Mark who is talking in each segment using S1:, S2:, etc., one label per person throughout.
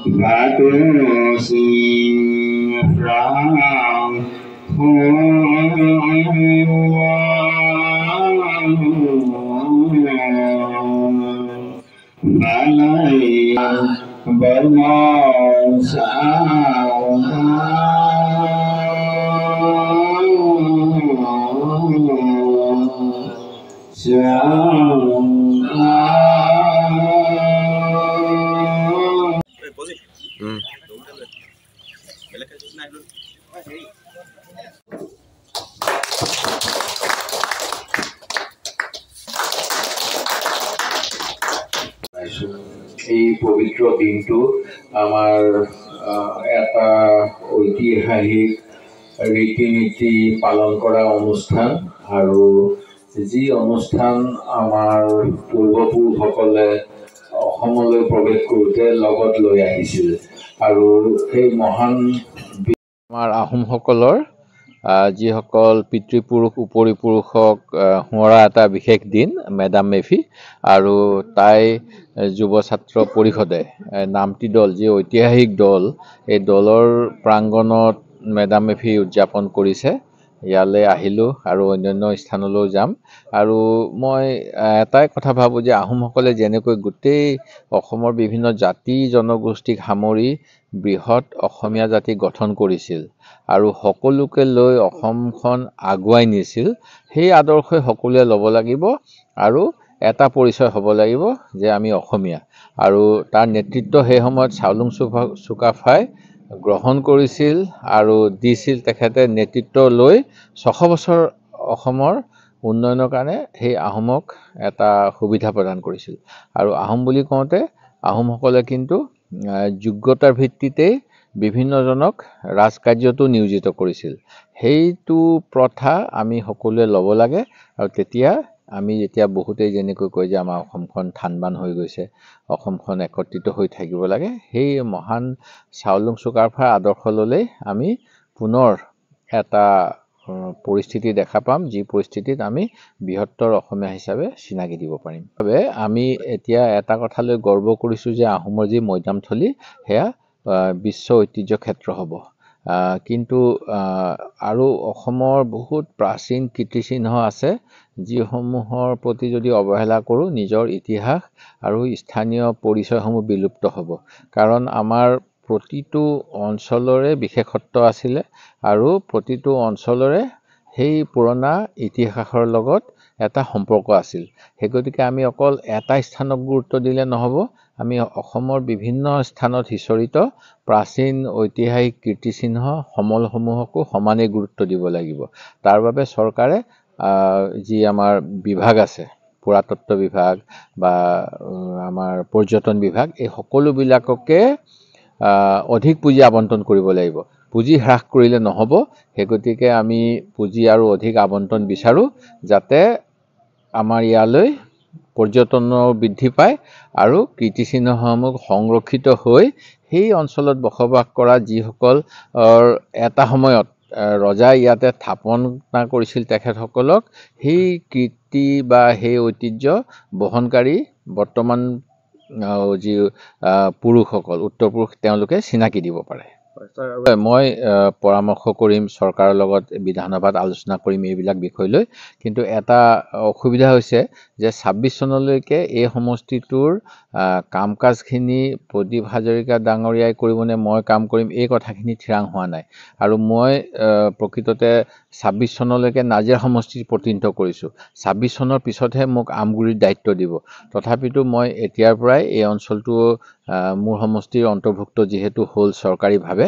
S1: Batu sing rang balai bermau sao এই পবিত্ৰ দিনটো আমাৰ এটা ঐতিহাসিক ৰীতি নীতি পালন কৰা অনুষ্ঠান আৰু যি অনুষ্ঠান আমাৰ পূৰ্বপুৰুষসকলে অসমলৈ প্ৰৱেশ কৰোঁতে লগত লৈ আহিছিল আৰু সেই মহান আমাৰ আহোমসকলৰ যিসকল পিতৃপুৰুষ উপৰিপুৰুষক সোঁৱৰা এটা বিশেষ দিন মেডাম মেফি আৰু তাই যুৱ ছাত্ৰ পৰিষদে নামটি দল যি ঐতিহাসিক দল এই দলৰ প্ৰাংগণত মেডাম মেফি উদযাপন কৰিছে ইয়ালৈ আহিলোঁ আৰু অন্যান্য স্থানলৈও যাম আৰু মই এটাই কথা ভাবোঁ যে আহোমসকলে যেনেকৈ গোটেই অসমৰ বিভিন্ন জাতি জনগোষ্ঠীক সামৰি বৃহৎ অসমীয়া জাতি গঠন কৰিছিল আৰু সকলোকে লৈ অসমখন আগুৱাই নিছিল সেই আদৰ্শই সকলোৱে ল'ব লাগিব আৰু এটা পৰিচয় হ'ব লাগিব যে আমি অসমীয়া আৰু তাৰ নেতৃত্ব সেই সময়ত চাউলুং চুকাফাই গ্ৰহণ কৰিছিল আৰু দিছিল তেখেতে নেতৃত্ব লৈ 600 বছৰ অসমৰ উন্নয়নৰ কাৰণে সেই আহোমক এটা সুবিধা প্ৰদান কৰিছিল আৰু আহোম বুলি কওঁতে আহোমসকলে কিন্তু যোগ্যতাৰ ভিত্তিতেই বিভিন্নজনক ৰাজকাৰ্যতো নিয়োজিত কৰিছিল সেইটো প্ৰথা আমি সকলোৱে ল'ব লাগে আৰু তেতিয়া আমি যেতিয়া বহুতেই যেনেকৈ কয় যে আমাৰ অসমখন থানবান হৈ গৈছে অসমখন একত্ৰিত হৈ থাকিব লাগে সেই মহান চাউলুং চুকাফাৰ আদৰ্শ ল'লেই আমি পুনৰ এটা পৰিস্থিতি দেখা পাম যি পৰিস্থিতিত আমি বৃহত্তৰ অসমীয়া হিচাপে চিনাকি দিব পাৰিম বাবে আমি এতিয়া এটা কথালৈ গৰ্ব কৰিছোঁ যে আহোমৰ যি মৈদামথলী সেয়া বিশ্ব ঐতিহ্য ক্ষেত্ৰ হ'ব কিন্তু আৰু অসমৰ বহুত প্ৰাচীন কীৰ্তিচিহ্ন আছে যিসমূহৰ প্ৰতি যদি অৱহেলা কৰোঁ নিজৰ ইতিহাস আৰু স্থানীয় পৰিচয়সমূহ বিলুপ্ত হ'ব কাৰণ আমাৰ প্ৰতিটো অঞ্চলৰে বিশেষত্ব আছিলে আৰু প্ৰতিটো অঞ্চলৰে সেই পুৰণা ইতিহাসৰ লগত এটা সম্পৰ্ক আছিল সেই গতিকে আমি অকল এটা স্থানক গুৰুত্ব দিলে নহ'ব আমি অসমৰ বিভিন্ন স্থানত সিঁচৰিত প্ৰাচীন ঐতিহাসিক কীৰ্তিচিহ্ন সমলসমূহকো সমানে গুৰুত্ব দিব লাগিব তাৰ বাবে চৰকাৰে যি আমাৰ বিভাগ আছে পুৰাতত্ত্ব বিভাগ বা আমাৰ পৰ্যটন বিভাগ এই সকলোবিলাককে অধিক পুঁজি আবণ্টন কৰিব লাগিব পুঁজি হ্ৰাস কৰিলে নহ'ব সেই গতিকে আমি পুঁজি আৰু অধিক আবণ্টন বিচাৰোঁ যাতে আমাৰ ইয়ালৈ পৰ্যটনৰ বৃদ্ধি পায় আৰু কীৰ্তিচিহ্নসমূহ সংৰক্ষিত হৈ সেই অঞ্চলত বসবাস কৰা যিসকল এটা সময়ত ৰজাই ইয়াতে স্থাপনা কৰিছিল তেখেতসকলক সেই কীৰ্তি বা সেই ঐতিহ্য বহনকাৰী বৰ্তমান যি পুৰুষসকল উত্তৰ পুৰুষ তেওঁলোকে চিনাকি দিব পাৰে মই পৰামৰ্শ কৰিম চৰকাৰৰ লগত বিধানসভাত আলোচনা কৰিম এইবিলাক বিষয় লৈ কিন্তু এটা অসুবিধা হৈছে যে 26 চনলৈকে এই সমষ্টিটোৰ কাম কাজখিনি প্ৰদীপ হাজৰিকা ডাঙৰীয়াই কৰিবনে মই কাম কৰিম এই কথাখিনি থিৰাং হোৱা নাই আৰু মই প্ৰকৃততে 26 চনলৈকে নাজিৰা সমষ্টিৰ প্ৰতিনিধিত্ব কৰিছোঁ 26 চনৰ পিছতহে মোক আমগুৰিৰ দায়িত্ব দিব তথাপিতো মই এতিয়াৰ পৰাই এই অঞ্চলটো মোৰ সমষ্টিৰ অন্তৰ্ভুক্ত যিহেতু হ'ল চৰকাৰীভাৱে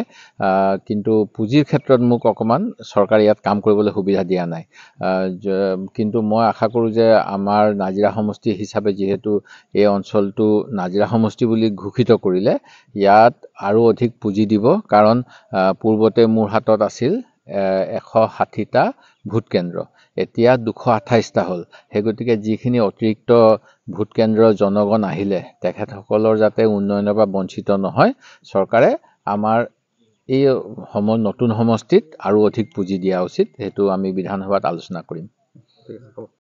S1: কিন্তু পুঁজিৰ ক্ষেত্ৰত মোক অকণমান চৰকাৰে ইয়াত কাম কৰিবলৈ সুবিধা দিয়া নাই কিন্তু মই আশা কৰোঁ যে আমাৰ নাজিৰা সমষ্টি হিচাপে যিহেতু এই অঞ্চলটো নাজিৰা সমষ্টি বুলি ঘোষিত কৰিলে ইয়াত আৰু অধিক পুঁজি দিব কাৰণ পূৰ্বতে মোৰ হাতত আছিল 160টা ভোট কেন্দ্ৰ এতিয়া 228টা হ'ল সেই গতিকে যিখিনি অতিৰিক্ত ভোট কেন্দ্ৰৰ জনগণ আহিলে তেখেতসকলৰ যাতে উন্নয়নৰ পৰা বঞ্চিত নহয় চৰকাৰে আমাৰ এই নতুন সমষ্টিত আৰু অধিক পুঁজি দিয়া উচিত সেইটো আমি বিধানসভাত আলোচনা কৰিম